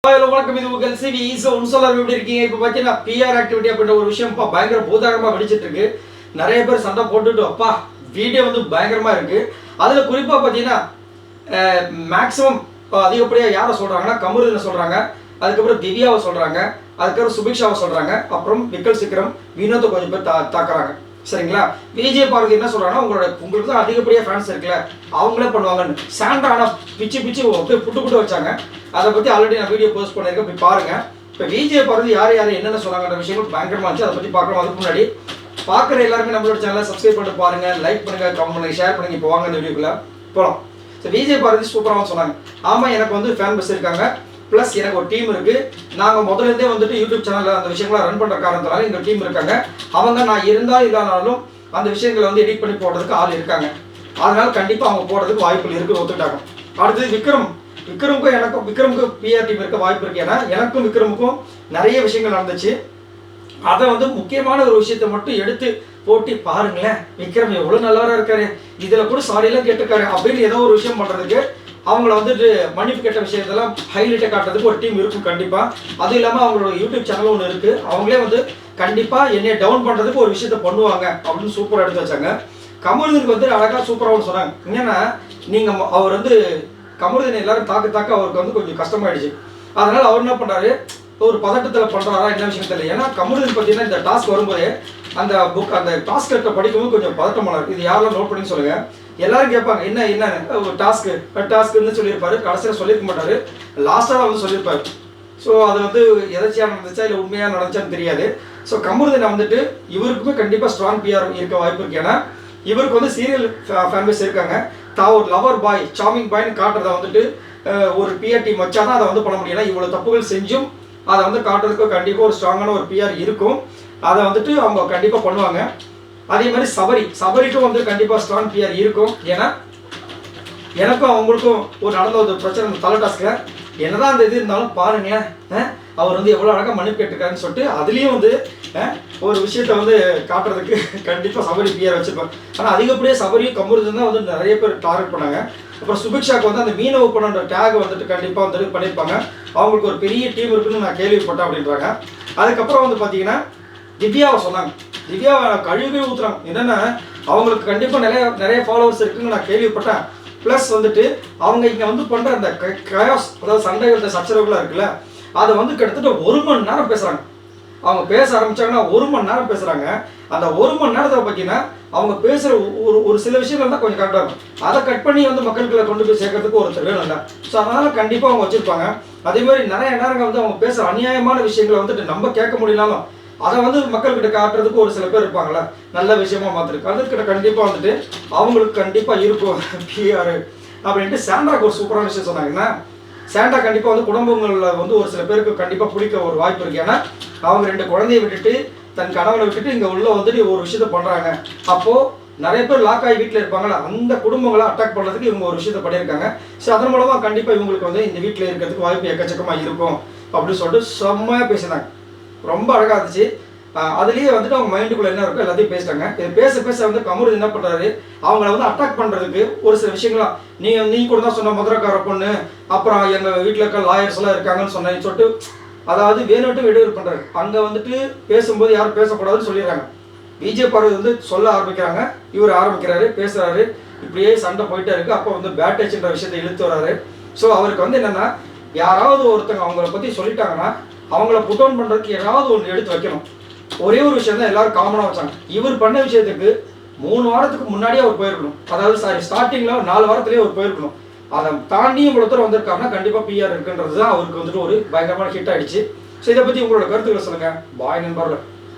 Hello வணக்கம், இது உங்கள் சிவி உன்சொல்லர். எப்படி இருக்கீங்க? இப்போ பார்த்தீங்கன்னா பிஆர் ஆக்டிவிட்டி அப்படின்ற ஒரு விஷயம் பயங்கர பூதாகரமாக வெடிச்சிட்டு இருக்கு. நிறைய பேர் சண்டை போட்டுட்டு அப்பா வீடியோ வந்து பயங்கரமாக இருக்கு. அதில் குறிப்பாக பார்த்தீங்கன்னா மேக்ஸிமம் அதிகப்படியாக யாரை சொல்கிறாங்கன்னா கமருதீனை சொல்கிறாங்க, அதுக்கப்புறம் திவ்யாவை சொல்கிறாங்க, அதுக்கப்புறம் சுபிக்ஷாவை சொல்கிறாங்க, அப்புறம் விக்கல் சிக்கரம் வினோத்தை கொஞ்சம் பேர் தாக்குறாங்க. சரிங்களா? விஜய் பார்வதி என்ன சொல்கிறாங்கன்னா உங்களுக்கு தான் அதிகப்படியாக ஃபேன்ஸ் இருக்குல்ல, அவங்களே பண்ணுவாங்கன்னு. சாண்டா ஆனால் பிச்சு அப்படியே புட்டு வச்சாங்க. அதை பற்றி ஆல்ரெடி நான் வீடியோ போஸ்ட் பண்ணியிருக்கேன், போய் பாருங்கள். இப்போ விஜய் பார்வதி யார் என்னென்ன சொன்னாங்கன்ற விஷயங்கள் பயங்கரமாக இருந்துச்சு. அதை பற்றி பார்க்கலாம். அதுக்கு முன்னாடி பார்க்குற எல்லாருமே நம்மளோட சேனலை சப்ஸ்கிரைப் பண்ணிட்டு பாருங்கள், லைக் பண்ணுங்கள், கமெண்ட் பண்ணுங்கள், ஷேர் பண்ணுங்கள். இப்போ வாங்க இந்த வீடியோக்குள்ளே போகலாம். ஸோ விஜய் பார்வதி சூப்பராக சொன்னாங்க. ஆமாம், எனக்கு வந்து ஃபேன் பஸ் இருக்காங்க, ப்ளஸ் எனக்கு ஒரு டீம் இருக்குது. நாங்கள் முதலேருந்தே வந்துட்டு யூடியூப் சேனலில் அந்த விஷயங்களை ரன் பண்ணுற காரணத்தினால எங்கள் டீம் இருக்காங்க. அவங்க நான் இருந்தால் இல்லைனாலும் அந்த விஷயங்களை வந்து எடிட் பண்ணி போடுறதுக்கு ஆள் இருக்காங்க. அதனால் கண்டிப்பாக அவங்க போடுறதுக்கு வாய்ப்புகள் இருக்குது, ஒத்துக்கிட்டாங்க. அடுத்தது விக்ரமுக்கும் பிஆர் டீம் இருக்க வாய்ப்பு இருக்குது. ஏன்னா எனக்கும் விக்ரமுக்கும் நிறைய விஷயங்கள் நடந்துச்சு. அதை வந்து முக்கியமான ஒரு விஷயத்தை மட்டும் எடுத்து போட்டி பாருங்களேன், விக்ரம் எவ்வளோ நல்லவராக இருக்காரு, இதில் கூட சாரியெல்லாம் கேட்டிருக்காரு அப்படின்னு ஏதோ ஒரு விஷயம் பண்ணுறதுக்கு அவங்கள வந்துட்டு மன்னிப்பு கேட்ட விஷயத்தெல்லாம் ஹைலைட்டை காட்டுறதுக்கு ஒரு டீம் இருக்கும் கண்டிப்பாக. அதுவும் இல்லாமல் அவங்களோட யூடியூப் சேனலும் ஒன்று இருக்குது. அவங்களே வந்து கண்டிப்பாக என்னைய டவுன் பண்ணுறதுக்கு ஒரு விஷயத்த பண்ணுவாங்க அப்படின்னு சூப்பராக எடுத்து வச்சாங்க. கமருதீனுக்கு வந்து அழகாக சூப்பராகவும் சொன்னாங்க. என்னன்னா நீங்கள் அவர் வந்து கமருதீனை எல்லாரும் தாக்க அவருக்கு வந்து கொஞ்சம் கஷ்டமாயிடுச்சு. அதனால் அவர் என்ன பண்ணுறாரு, ஒரு பதட்டத்தில் பண்ணுறாரா என்ன விஷயம் தெரியல. ஏன்னா கமருதீன் பார்த்தீங்கன்னா இந்த டாஸ்க் வரும்போது அந்த டாஸ்க் படிக்கும்போது கொஞ்சம் பதட்டமானார். இது யாரெல்லாம் நோட் பண்ணி சொல்லுங்கள். எல்லாரும் கேட்பாங்க என்ன ஒரு டாஸ்க்குன்னு சொல்லியிருப்பாரு. கடைசியில் சொல்லியிருக்க மாட்டார், லாஸ்ட்டாக வந்து சொல்லியிருப்பார். ஸோ அது வந்து எதாச்சியாக நடந்துச்சா இல்லை உண்மையாக நடந்துச்சான்னு தெரியாது. ஸோ கமருதீனை வந்துட்டு இவருக்குமே கண்டிப்பாக ஸ்ட்ராங் பிஆர் இருக்க வாய்ப்பு இருக்குது. ஏன்னா இவருக்கு வந்து சீரியல் ஃபேன்பேஸ் இருக்காங்க. தான் ஒரு லவர் பாய், சாமிங் பாய்னு காட்டுறதை வந்துட்டு ஒரு பிஆர் டீம் வச்சா தான் அதை வந்து பண்ண முடியும். ஏன்னா இவ்வளோ தப்புகள் செஞ்சும் அதை வந்து காட்டுறதுக்கு கண்டிப்பாக ஒரு ஸ்ட்ராங்கான ஒரு பிஆர் இருக்கும். அதை வந்துட்டு அவங்க கண்டிப்பாக பண்ணுவாங்க. அதே மாதிரி சபரிக்கும் வந்து கண்டிப்பாக ஸ்ட்ராங் பிஆர் இருக்கும். ஏன்னா எனக்கும் அவங்களுக்கும் ஒரு நடந்த ஒரு பிரச்சனை தலை டாஸ்கில் என்னதான் அந்த இது இருந்தாலும் பாருங்களேன், அவர் வந்து எவ்வளோ அழகாக மன்னிப்பு கேட்டுருக்காருன்னு சொல்லிட்டு அதுலேயும் வந்து ஒரு விஷயத்த வந்து காட்டுறதுக்கு கண்டிப்பாக சபரி பிஆர் வச்சுருப்பாங்க. ஆனால் அதிகப்படியாக சபரியும் கமருதீன் தான் வந்து நிறைய பேர் டார்கெட் பண்ணாங்க. அப்புறம் சுபிக்ஷாவுக்கு வந்து அந்த மீனவ பொண்ணுன்ற டேக் வந்துட்டு கண்டிப்பாக வந்துட்டு பண்ணியிருப்பாங்க. அவங்களுக்கு ஒரு பெரிய டீம் இருக்குன்னு நான் கேள்விப்பட்டேன் அப்படின்றாங்க. அதுக்கப்புறம் வந்து பார்த்தீங்கன்னா திவ்யாவை சொன்னாங்க. திவ்யாவை கழுவி ஊற்றுறாங்க. என்னென்னா அவங்களுக்கு கண்டிப்பாக நிறைய ஃபாலோவர்ஸ் இருக்குன்னு நான் கேள்விப்பட்டேன். ப்ளஸ் வந்துட்டு அவங்க இங்கே வந்து பண்ணுற அந்த கயாஸ், அதாவது சண்டைகள் சச்சரவுகளாக இருக்குல்ல, அதை வந்து கிட்டத்தட்ட 1 மணி நேரம் பேசுகிறாங்க. அவங்க பேச ஆரம்பித்தாங்கன்னா 1 மணி நேரம் பேசுகிறாங்க. அந்த 1 மணி நேரத்தில் பார்த்தீங்கன்னா அவங்க பேசுகிற ஒரு சில விஷயங்கள் தான் கொஞ்சம் கரெக்டாக இருக்கும். அதை கட் பண்ணி வந்து மக்களுக்குள்ள கொண்டு போய் சேர்க்கறதுக்கு ஒருத்தர் வேணும் இல்லை. ஸோ அதனால் கண்டிப்பாக அவங்க வச்சுருப்பாங்க. அதேமாதிரி நிறைய நேரங்கள் வந்து அவங்க பேசுகிற அநியாயமான விஷயங்களை வந்துட்டு நம்ம கேட்க முடியலாலும் அதை வந்து மக்கள்கிட்ட காட்டுறதுக்கு ஒரு சில பேர் இருப்பாங்களே, நல்ல விஷயமா மாற்றிருக்கு. அதுக்கிட்ட கண்டிப்பாக வந்துட்டு அவங்களுக்கு கண்டிப்பாக இருக்கும் பிஆர் அப்படின்ட்டு. சாண்டாக்கு ஒரு சூப்பரான விஷயம் சொன்னாங்கன்னா, சாண்டா கண்டிப்பாக வந்து குடும்பங்களில் வந்து ஒரு சில பேருக்கு கண்டிப்பாக பிடிக்க ஒரு வாய்ப்பு இருக்குது. ஏன்னா அவங்க 2 குழந்தைய விட்டுட்டு தன் கணவனை விட்டுட்டு இங்கே உள்ள வந்துட்டு ஒரு விஷயத்த பண்ணுறாங்க. அப்போது நிறைய பேர் லாக் ஆகி வீட்டில் இருப்பாங்களா, அந்த குடும்பங்களை அட்டாக் பண்ணுறதுக்கு இவங்க ஒரு விஷயத்த பண்ணியிருக்காங்க. ஸோ அதன் மூலமாக கண்டிப்பாக இவங்களுக்கு வந்து இந்த வீட்டில் இருக்கிறதுக்கு வாய்ப்பு எக்கச்சக்கமாக இருக்கும் அப்படின்னு சொல்லிட்டு செம்மையாக பேசினாங்க. ரொம்ப அழகாக இருந்துச்சு. அதுலேயே வந்துட்டு அவங்க மைண்டுக்குள்ளே என்ன இருக்கோ எல்லாத்தையும் பேசிட்டாங்க. இது பேச வந்து கமருதீன் என்ன பண்ணுறாரு, அவங்கள வந்து அட்டாக் பண்ணுறதுக்கு ஒரு சில விஷயங்களாம் நீ கூட தான் சொன்ன மதுரைக்கார பொண்ணு, அப்புறம் எங்கள் வீட்டில் இருக்க லாயர்ஸ் எல்லாம் இருக்காங்கன்னு சொன்னேன்னு சொல்லிட்டு, அதாவது வேணும்ட்டு இடையூறு பண்ணுறாரு. அங்கே வந்துட்டு பேசும்போது யாரும் பேசக்கூடாதுன்னு சொல்லிடுறாங்க. விஜய் பார்வதி வந்து சொல்ல ஆரம்பிக்கிறாங்க, இவர் ஆரம்பிக்கிறாரு, பேசுகிறாரு, இப்படியே சண்டை போயிட்டே இருக்குது. அப்போ வந்து பேட்டேஜ்ன்ற விஷயத்தை இழுத்து வர்றாரு. ஸோ அவருக்கு வந்து என்னென்னா, யாராவது ஒருத்தங்க அவங்கள பற்றி சொல்லிட்டாங்கன்னா அவங்கள புட் டவுன் பண்ணுறதுக்கு ஏதாவது ஒன்று எடுத்து வைக்கணும். ஒரே ஒரு விஷயம் தான் எல்லாரும் காமனாக வச்சாங்க. இவர் பண்ண விஷயத்துக்கு 3 வாரத்துக்கு முன்னாடியே அவர் போயிருக்கணும். அதாவது ஸ்டார்டிங்கில் 4 வாரத்துலேயே அவர் போயிருக்கணும். அதை தாண்டியும் இவ்வளோ தூரம் வந்திருக்காருன்னா கண்டிப்பாக பிஆர் இருக்குன்றது தான் அவருக்கு வந்துட்டு ஒரு பயங்கரமான ஹிட் ஆகிடுச்சு. ஸோ இதை பற்றி உங்களோட கருத்துக்களை சொல்லுங்கள். பாய் நண்பர்களே.